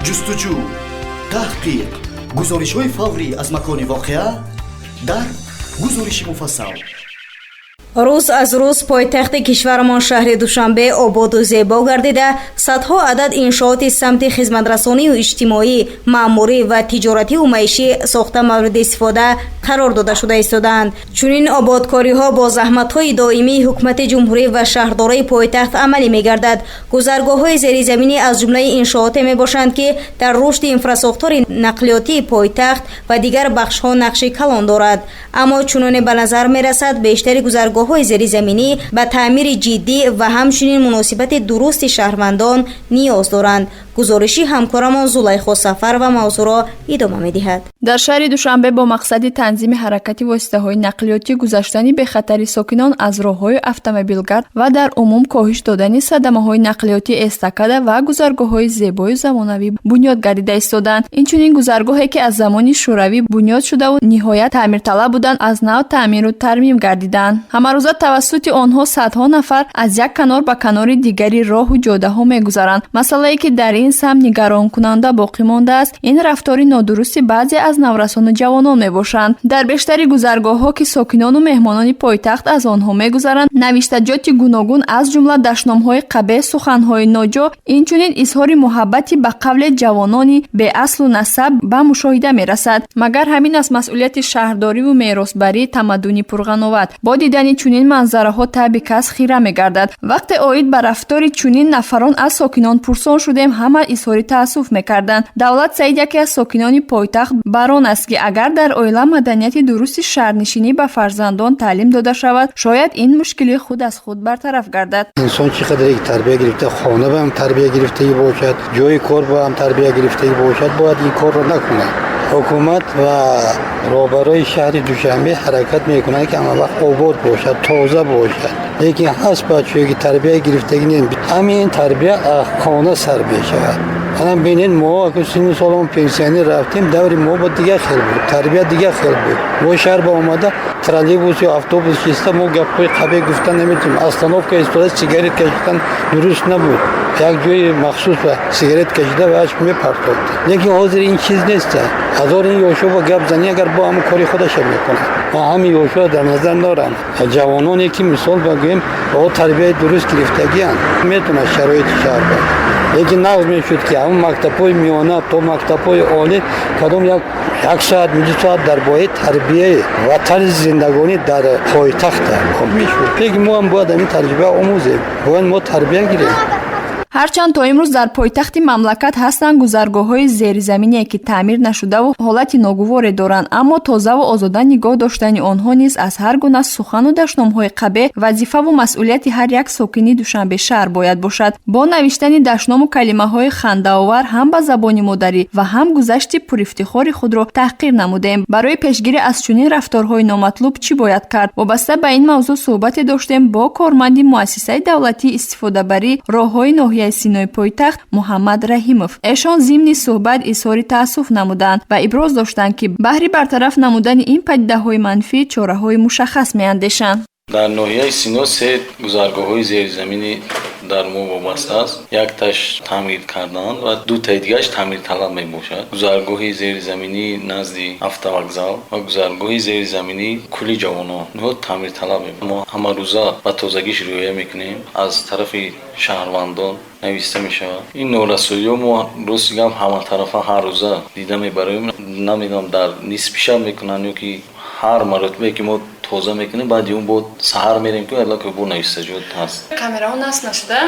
ҷустуҷӯ, таҳқиқ, гузоришҳои фаврӣ аз макони воқеа дар гузориши муфассал. рӯз аз рӯз пойтахти кишварамон шаҳри душанбе ободу зебо гардида, садҳо адад иншооти самти хизматрасонию иҷтимоӣ, маъмурӣ ва тиҷоратию маишӣ сохта мавриди истифода қарор дода шуда истоданд. чунин ободкориҳо бо заҳматҳои доимии ҳукумати ҷумҳурӣ ва шаҳрдораи пойтахт амалӣ мегардад. гузаргоҳҳои зеризаминӣ аз ҷумлаи иншооте мебошанд, ки дар рушди инфраструктураи нақлиётии пойтахт ва дигар бахшҳо нақши калон дорад. аммо чуноне ба назар мерасад, бештари гузаргоҳҳои зеризаминӣ ба таъмири ҷиддӣ ва ҳамчунин муносибати дурусти шаҳрвандон ниёз доранд. гузориши ҳамкорамон Зулайхо Сафарова мавзӯъро идома медиҳад. дар шаҳри душанбе бо мақсади танзими ҳаракати воситаҳои нақлиётӣ, гузаштани бехатари сокинон аз роҳҳои автомобилгард ва дар умум коҳиш додани садамаҳои нақлиёти эстакада ва гузаргоҳҳои зебою замонавӣ бунёд гардида истоданд. инчунин гузаргоҳе, ки аз замони шӯравӣ бунёд шудаву ниҳоят таъмирталаб буданд, аз нав таъмиру тармим гардиданд. ҳамарӯза тавассути онҳо садҳо нафар аз як канор ба канори дигари роҳу ҷодаҳо мегузаранд. масъалае, ки дар ин сам нигаронкунанда боқӣ мондааст, ин рафтори нодурусти баъзе аз наврасону ҷавонон мебошанд. дар бештари гузаргоҳҳо, ки сокинону меҳмонони пойтахт аз онҳо мегузаранд, навиштаҷоти гуногун аз ҷумла дашномҳои қабеҳ, суханҳои ноҷо, инчунин изҳори муҳаббати ба қавле ҷавонони беаслу насаб ба мушоҳида мерасад. магар ҳамин аст масъулияти шаҳрдориву меросбарии тамаддуни пурғановат. бо дидани чунин манзараҳо таби кас хира мегардад. вақте оид ба рафтори чунин нафарон аз сокинон пурсон шудем, ҳама изҳори таассуф мекарданд. давлат саид, яке аз сокинони пойтахт, бар он аст, ки агар дар оила маданияти дурусти шаҳрнишинӣ ба фарзандон таълим дода шавад, шояд ин мушкили худ аз худ бартараф гардад. инсон чӣ қадр тарбия гирифта, хона ба ҳам тарбия гирифтагӣ бошад, ҷои кор ба ҳам тарбия гирифтагӣ бошад, бояд ин корро накунад. ҳукумат ва роҳбарои шаҳри душанбе ҳаракат мекунанд, ки ҳама вақт обод бошад, тоза бошад. лекин ҳаст бачаҳое, ки тарбия гирифтагӣ нест. ҳамин тарбия аз хона сар мешавад. الان ببینید ما که سن سالمون پنسیونی رفتیم دوری ما با دیگه خیل بود تربیت دیگه خیل بود ما شهر با اومده ترالیبوس یا اتوبوس شیسته ما گپای قبیل گفتن نمیتونیم استانوفکا استفاده سیگارت کشیدن درست نبود یک جای مخصوص به سیگارت کشیده و اش میپرتاد لیکن حاضر این چیز نیست هزار این یوشو با گپ زنی اگر با هم کاری خودش میکنه ما همین یوشو در نظر دارن جوانانی که مثال بگیم با تربیت درست گرفتگی ان میتونه شرایط شهر باشه لیکن نقض میشد که اون مکتب‌های میانه تا مکتب‌های عالی کدام یک ساعت دو ساعت در باید تربیه و طرز زندگانی در پایتخت خب میشد لیکن ما هم باید این تجربه آموزیم باید ما تربیه گیریم ҳарчанд то имрӯз дар пойтахти мамлакат ҳастанд гузаргоҳҳои зеризамине ки таъмир нашудаву ҳолати ногуворе доранд, аммо тозаву озода нигоҳ доштани онҳо низ аз ҳар гуна сухану дашномҳои қабеҳ вазифаву масъулияти ҳар як сокини Душанбешаҳр бояд бошад. бо навиштани дашному калимаҳои хандаовар ҳам ба забони модарӣ ва ҳам гузашти пуифтихори худро таҳқир намудем. барои пешгирӣ аз чунин рафторҳои номатлуб чӣ бояд кард? вобаста ба ин мавзӯъ суҳбате доштем бо корманди муассисаи давлатии истифодабарии роҳҳои ноҳияи синои пойтахт Муҳаммад Раҳимов. эшон зимни суҳбат изҳори таассуф намуданд ва иброз доштанд, ки баҳри бартараф намудани ин падидаҳои манфӣ чораҳои мушаххас меандешанд. дар ноҳияи Сино се гузаргоҳҳои зеризаминӣ дар мо вобаста аст. якташ таъмир кардан ва дутаи дигараш таъмирталаб мебошад. гузаргоҳи зеризаминӣ назди автовокзал ва гузаргоҳи зеризаминӣ кӯли ҷавонон ниҳо таъмирталаб мебошад. мо ҳамарӯза ба тозагиш риоя мекунем. аз тарафи шаҳрвандон нависта мешавад. ин норасоиҳо мо рости гап ҳаматарафа ҳар рӯза дида мебароем. намедонам дар нисфи шаб мекунанд ё ки ҳар маротибае ки мо тоза мекунем баъди он бо саҳар мерем ки аллак бо навистаҷот ҳаст. камераҳо насб нашуда?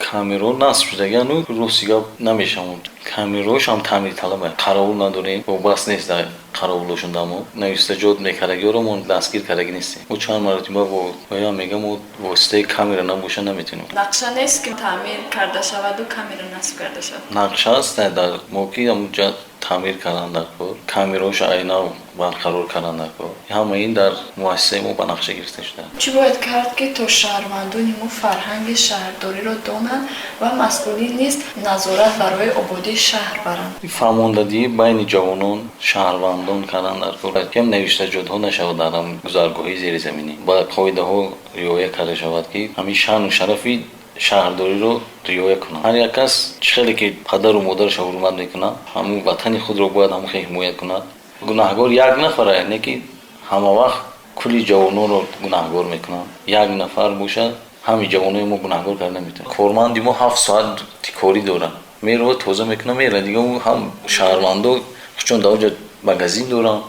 камераҳо насб шудагану рости гап намешаванд. камераҳош ҳам таъмирталаб аст. қаровул надорем. вобаст нест дар қаровулошон дамо. навистаҷот мекардагиҳоро мо дастгир кардаги нестем. мо чанд маротиба боям мегам мо воситаи камера набоша наметавонем. нақша нест ки таъмир карда шаваду камера насб карда шавад. нақша аст дар мо ки ҳамуҷа таъмир кардан дар кор. камераҳош айна барқарор кардан дар кор. ҳама ин дар муассисаи мо ба нақша гирифта шуда. чӣ бояд кард ки то шаҳрвандони мо фарҳанги шаҳрдориро донанд ва масъулин низ назорат барои ободии шаҳр баранд? фаҳмондагӣ байни ҷавонон шаҳрвандон кардан дар кор кам навиштаҷотҳо нашавад дар гузаргоҳи зеризаминӣ. ба қоидаҳо риоя карда шавад ки ҳамин шаъну шарафи шаҳрдориро риоя кунанд. ҳар як кас хеле ки падару модарашро ҳурмат мекунад, ҳамун ватани худро бояд ҳамон ҳимоят кунад. гунаҳгор як нафар яъне ки ҳама вақт кулли ҷавононро гунаҳгор мекунанд. як нафар бошад ҳами ҷавонои мо гунаҳгор карда метавонад. корманди мо 7 соат корӣ дорад, меравад таза мекунад, мерад дига ҳам шаҳрвандо хучон дар оҷа магазин доранд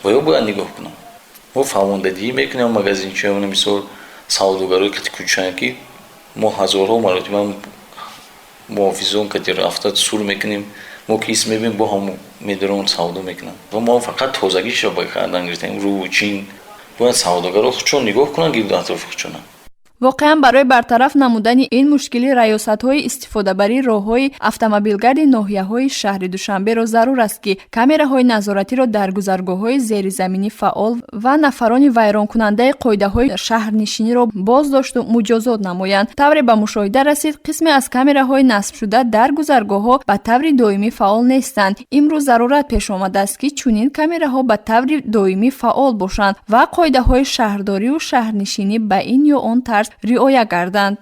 ва ё бояд нигоҳ кунанд. мо фармондадиҳӣ мекунем магазинчиёни мисол савдогарои қати кӯчанд ки мо ҳазорҳо маротиба муҳофизон кати рафта сур мекунем, мо ки ис мебинем бо ҳам медорон савдо мекунанд ва мо фақат тозагиро ба кардан гирифтем. рӯчин бояд савдогаро хучон нигоҳ кунанд гирду атрофи хучона. воқеан барои бартараф намудани ин мушкилӣ раёсатҳои истифодабарии роҳҳои автомобилгарди ноҳияҳои шаҳри Душанберо зарур аст ки камераҳои назоратиро дар гузаргоҳҳои зеризаминӣ фаъол ва нафарони вайронкунандаи қоидаҳои шаҳрнишиниро боздошту муҷозот намоянд. тавре ба мушоҳида расид, қисме аз камераҳои насбшуда дар гузаргоҳҳо ба таври доимӣ фаъол нестанд. имрӯз зарурат пеш омадааст ки чунин камераҳо ба таври доимӣ фаъол бошанд ва қоидаҳои шаҳрдорию шаҳрнишинӣ ба ин ё он тарз риоя гарданд.